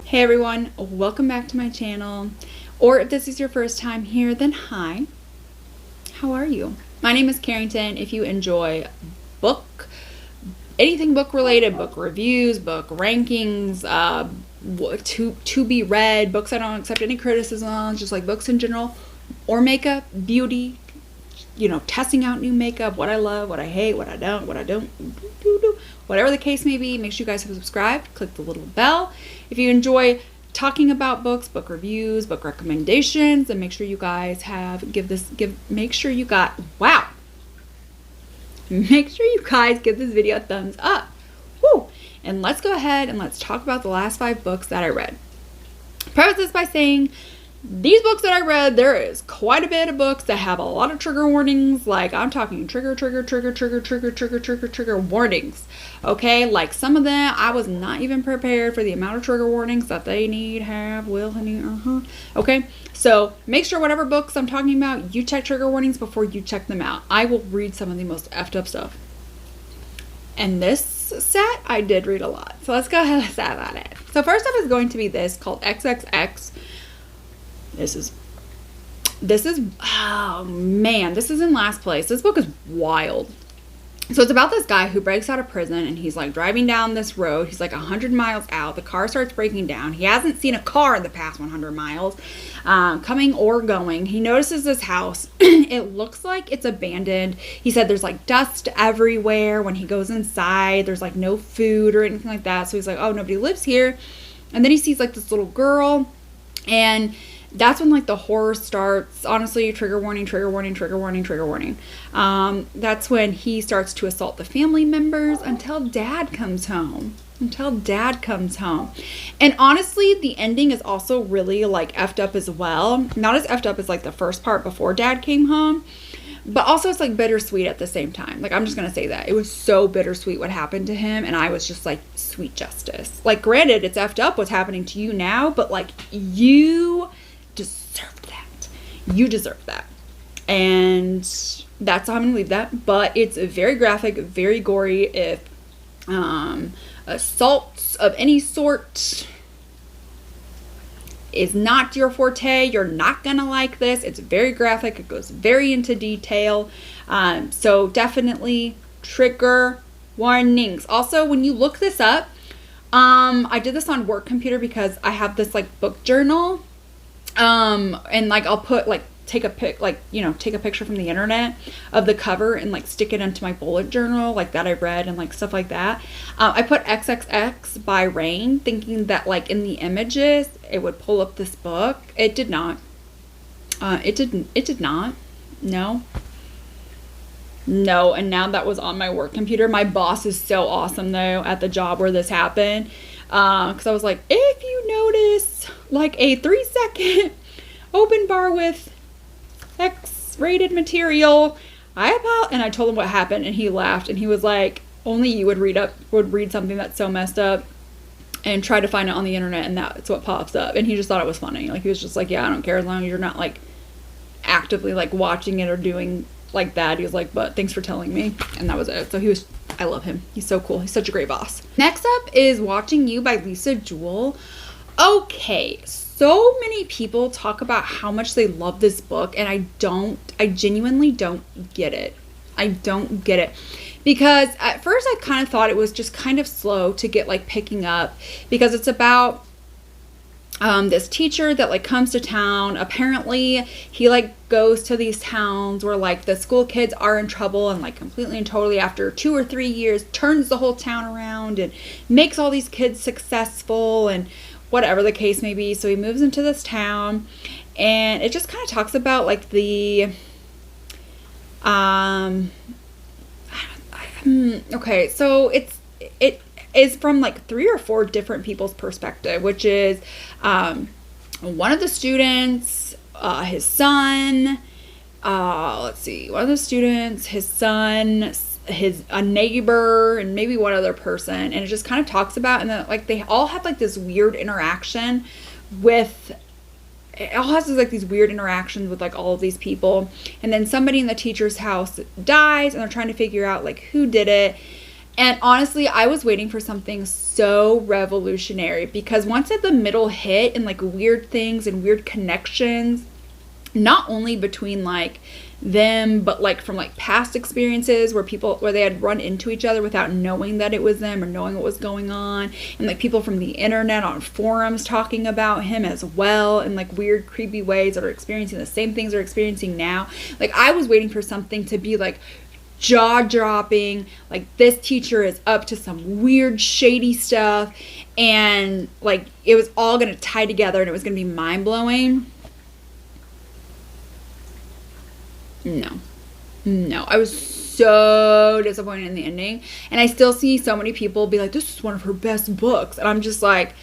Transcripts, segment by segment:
Hey everyone, welcome back to my channel. Or if this is your first time here, then hi. How are you? My name is Carrington. If you enjoy anything book related, book reviews, book rankings, to be read, books I don't accept any criticism on, just like books in general, or makeup, beauty, testing out new makeup, what I love, what I hate, what I don't, whatever the case may be, make sure you guys have subscribed, click the little bell. If you enjoy talking about books, book reviews, book recommendations, then make sure you guys make sure you guys give this video a thumbs up. Woo! And let's go ahead and let's talk about the last 5 books that I read. Preface this by saying, these books that I read, there is quite a bit of books that have a lot of trigger warnings. Like, I'm talking trigger warnings. Okay, like some of them, I was not even prepared for the amount of trigger warnings that they Okay, so make sure whatever books I'm talking about, you check trigger warnings before you check them out. I will read some of the most effed up stuff. And this set, I did read a lot. So let's go ahead and chat about it. So first up is going to be this called XXX. This is, oh man, this is in last place. This book is wild. So it's about this guy who breaks out of prison and he's like driving down this road. He's like 100 miles out. The car starts breaking down. He hasn't seen a car in the past 100 miles, coming or going. He notices this house. It looks like it's abandoned. He said there's like dust everywhere. When he goes inside, there's like no food or anything like that. So he's like, oh, nobody lives here. And then he sees like this little girl, and that's when like the horror starts. Honestly, trigger warning. That's when he starts to assault the family members until dad comes home. And honestly, the ending is also really like effed up as well. Not as effed up as like the first part before dad came home, but also it's like bittersweet at the same time. Like, I'm just gonna say that it was so bittersweet what happened to him, and I was just like, sweet justice. Like, granted, it's effed up what's happening to you now, but like, you deserve that. And that's how I'm gonna leave that. But it's very graphic, very gory. If assaults of any sort is not your forte, you're not gonna like this. It's very graphic. It goes very into detail. So definitely trigger warnings. Also, when you look this up, I did this on work computer because I have this like book journal. And like I'll put like take a picture from the internet of the cover and like stick it into my bullet journal like that I read and like stuff like that. I put XXX by Rain, thinking that like in the images it would pull up this book. It did not. It did not. No. And now that was on my work computer. My boss is so awesome though at the job where this happened. Because I was like, if you notice like a 3-second open bar with X-rated material, and I told him what happened, and he laughed, and he was like, only you would read something that's so messed up and try to find it on the internet, and that's what pops up. And he just thought it was funny. Like, he was just like, yeah, I don't care as long as you're not like actively like watching it or doing like that. He was like, but thanks for telling me. And that was it. So I love him. He's so cool. He's such a great boss. Next up is Watching You by Lisa Jewell. Okay, so many people talk about how much they love this book, and I genuinely don't get it. I don't get it. Because at first I kind of thought it was just kind of slow to get like picking up, because it's about this teacher that like comes to town. Apparently he like goes to these towns where like the school kids are in trouble, and like completely and totally after 2 or 3 years turns the whole town around and makes all these kids successful and whatever the case may be. So he moves into this town, and it just kind of talks about like the okay, so it is from like 3 or 4 different people's perspective, which is one of the students, his son, one of the students, his son, a neighbor, and maybe one other person. And it just kind of talks about, and then like they all have like this weird interaction with, it all has like these weird interactions with like all of these people. And then somebody in the teacher's house dies, and they're trying to figure out like who did it. And honestly, I was waiting for something so revolutionary, because once at the middle hit and like weird things and weird connections, not only between like them, but like from like past experiences where they had run into each other without knowing that it was them or knowing what was going on, and like people from the internet on forums talking about him as well in like weird creepy ways that are experiencing the same things they're experiencing now. Like I was waiting for something to be like jaw-dropping, like this teacher is up to some weird shady stuff, and like it was all gonna tie together and it was gonna be mind-blowing. No, I was so disappointed in the ending, and I still see so many people be like, this is one of her best books, and I'm just like,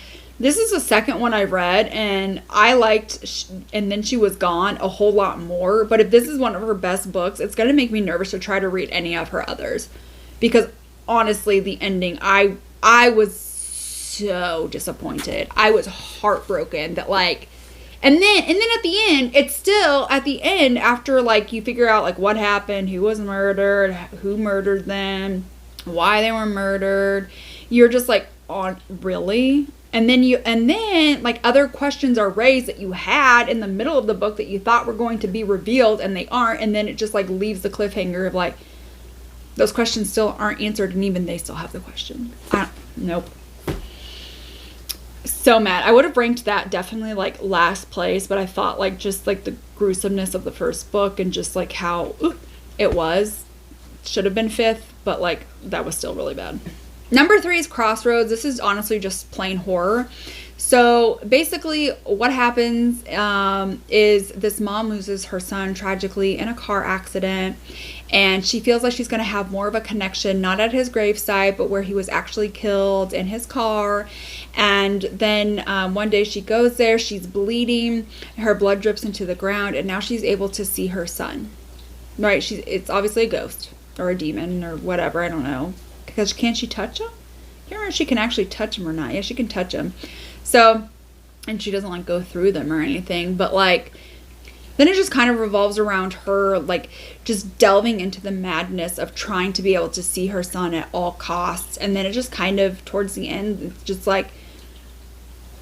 this is the second one I read, and I liked And Then She Was Gone a whole lot more, but if this is one of her best books, it's going to make me nervous to try to read any of her others, because honestly, the ending, I was so disappointed. I was heartbroken that like, and then at the end, it's still at the end after like you figure out like what happened, who was murdered, who murdered them, why they were murdered. You're just like, on really? And then like other questions are raised that you had in the middle of the book that you thought were going to be revealed, and they aren't, and then it just like leaves the cliffhanger of like those questions still aren't answered, and even they still have the question. Nope. So mad. I would have ranked that definitely like last place, but I thought like just like the gruesomeness of the first book and just like how it was should have been fifth, but like that was still really bad. Number 3 is Crossroads. This is honestly just plain horror. So basically what happens is this mom loses her son tragically in a car accident, and she feels like she's going to have more of a connection, not at his gravesite, but where he was actually killed in his car. And then one day she goes there, she's bleeding, her blood drips into the ground, and now she's able to see her son. Right? It's obviously a ghost or a demon or whatever, I don't know. Because can't she touch him? I can't remember if she can actually touch him or not. Yeah, she can touch him. So, and she doesn't like go through them or anything, but like, then it just kind of revolves around her like just delving into the madness of trying to be able to see her son at all costs. And then it just kind of towards the end, it's just like,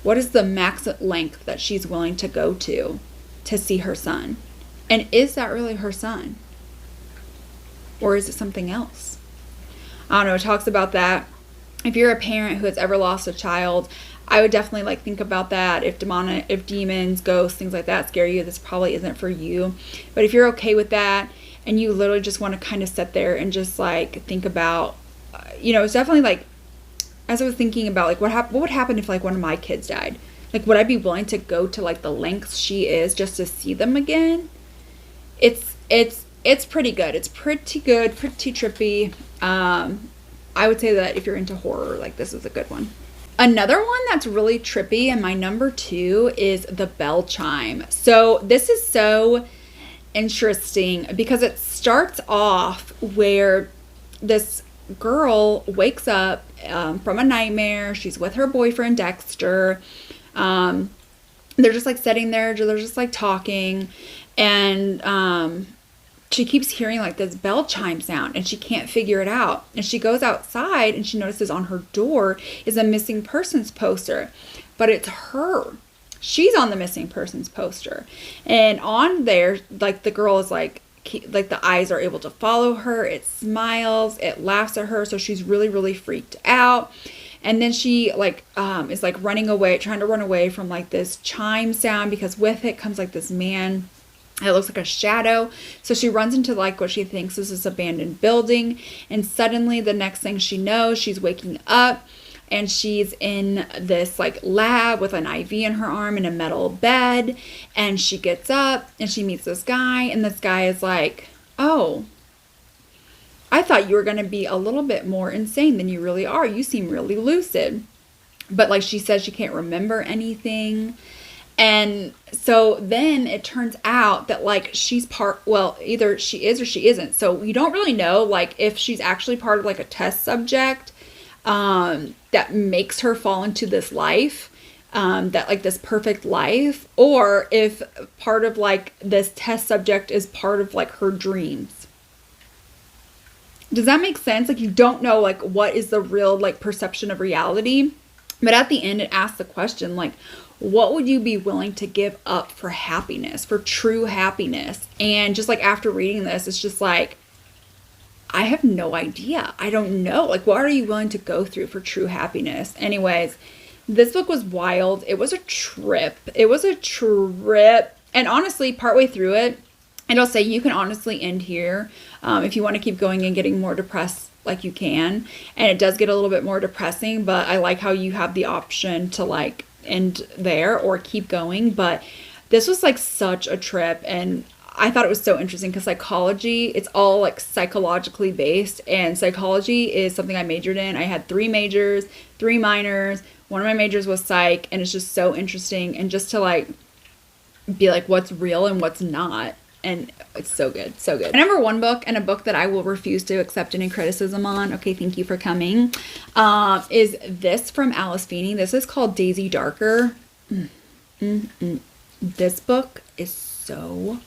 what is the max length that she's willing to go to see her son? And is that really her son? Or is it something else? I don't know. It talks about that. If you're a parent who has ever lost a child, I would definitely like think about that. If demons, ghosts, things like that scare you, this probably isn't for you. But if you're okay with that and you literally just want to kind of sit there and just like think about, it's definitely like, as I was thinking about like what would happen if like one of my kids died? Like, would I be willing to go to like the lengths she is just to see them again? It's pretty good. It's pretty good, pretty trippy. I would say that if you're into horror, like this is a good one. Another one that's really trippy, and my number 2 is The Bell Chime. So this is so interesting because it starts off where this girl wakes up from a nightmare. She's with her boyfriend Dexter. They're just like sitting there, they're just like talking, and she keeps hearing like this bell chime sound, and she can't figure it out. And she goes outside and she notices on her door is a missing persons poster, but it's her. She's on the missing persons poster, and on there, like the girl is like the eyes are able to follow her. It smiles, it laughs at her. So she's really, really freaked out. And then she like is like running away, trying to run away from like this chime sound, because with it comes like this man. It looks like a shadow. So she runs into like what she thinks is this abandoned building. And suddenly the next thing she knows, she's waking up and she's in this like lab with an IV in her arm in a metal bed. And she gets up and she meets this guy. And this guy is like, oh, I thought you were going to be a little bit more insane than you really are. You seem really lucid. But like she says, she can't remember anything. And so then it turns out that like she's either she is or she isn't. So you don't really know like if she's actually part of like a test subject that makes her fall into this life, that like this perfect life, or if part of like this test subject is part of like her dreams. Does that make sense? Like, you don't know, like, what is the real, like, perception of reality. But at the end, it asks the question, like, what would you be willing to give up for happiness, for true happiness? And just, like, after reading this, it's just like, I have no idea. I don't know. Like, what are you willing to go through for true happiness? Anyways, this book was wild. It was a trip. It was a trip. And honestly, partway through it, it'll say you can honestly end here if you want to keep going and getting more depressed, like, you can. And it does get a little bit more depressing, but I like how you have the option to, like, end there or keep going. But this was, like, such a trip, and I thought it was so interesting because psychology, it's all, like, psychologically based, and psychology is something I majored in. I had 3 majors, 3 minors. One of my majors was psych, and it's just so interesting, and just to, like, be like, what's real and what's not. And it's so good, so good. Number 1 book, and a book that I will refuse to accept any criticism on, okay, thank you for coming, is this from Alice Feeney. This is called Daisy Darker. This book is so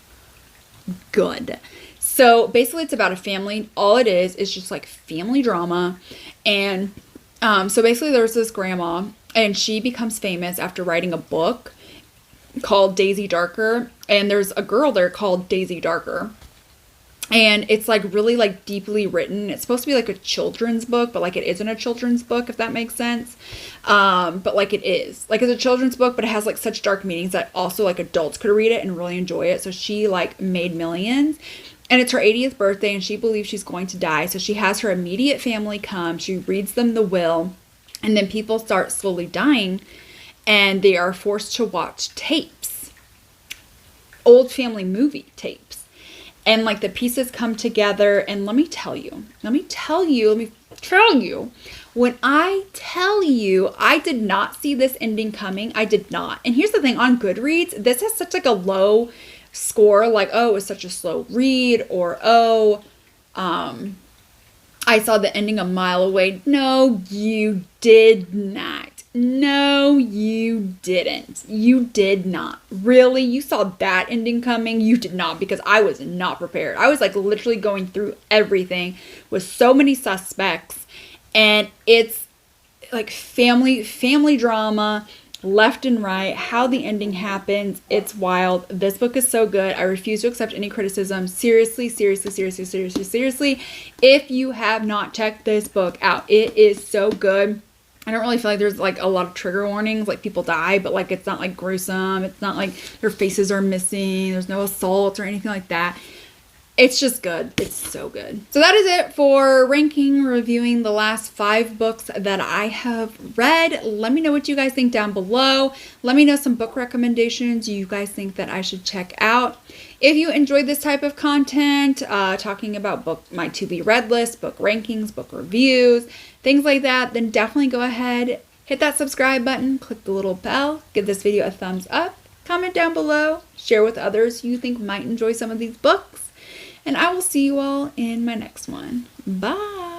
good. So basically it's about a family. All it is just like family drama. And so basically there's this grandma, and she becomes famous after writing a book called Daisy Darker, and there's a girl there called Daisy Darker, and it's like really like deeply written. It's supposed to be like a children's book, but like it isn't a children's book, if that makes sense. But like it is, like, it's a children's book, but it has like such dark meanings that also like adults could read it and really enjoy it. So she like made millions, and it's her 80th birthday, and she believes she's going to die. So she has her immediate family come, she reads them the will, and then people start slowly dying, and they are forced to watch tapes, old family movie tapes. And like the pieces come together. And let me tell you, when I tell you, I did not see this ending coming. I did not. And here's the thing, on Goodreads, this has such like a low score, like, oh, it was such a slow read, or, oh, I saw the ending a mile away. No, you did not. No, you didn't. You did not. Really? You saw that ending coming? You did not, because I was not prepared. I was like literally going through everything with so many suspects, and it's like family drama left and right, how the ending happens. It's wild. This book is so good. I refuse to accept any criticism. Seriously, if you have not checked this book out, it is so good. I don't really feel like there's like a lot of trigger warnings, like people die, but like it's not like gruesome. It's not like their faces are missing. There's no assaults or anything like that. It's just good. It's so good. So that is it for reviewing the last 5 books that I have read. Let me know what you guys think down below. Let me know some book recommendations you guys think that I should check out. If you enjoyed this type of content, talking about my to be read list, book rankings, book reviews, things like that, then definitely go ahead, hit that subscribe button, click the little bell, give this video a thumbs up, comment down below, share with others you think might enjoy some of these books. And I will see you all in my next one. Bye.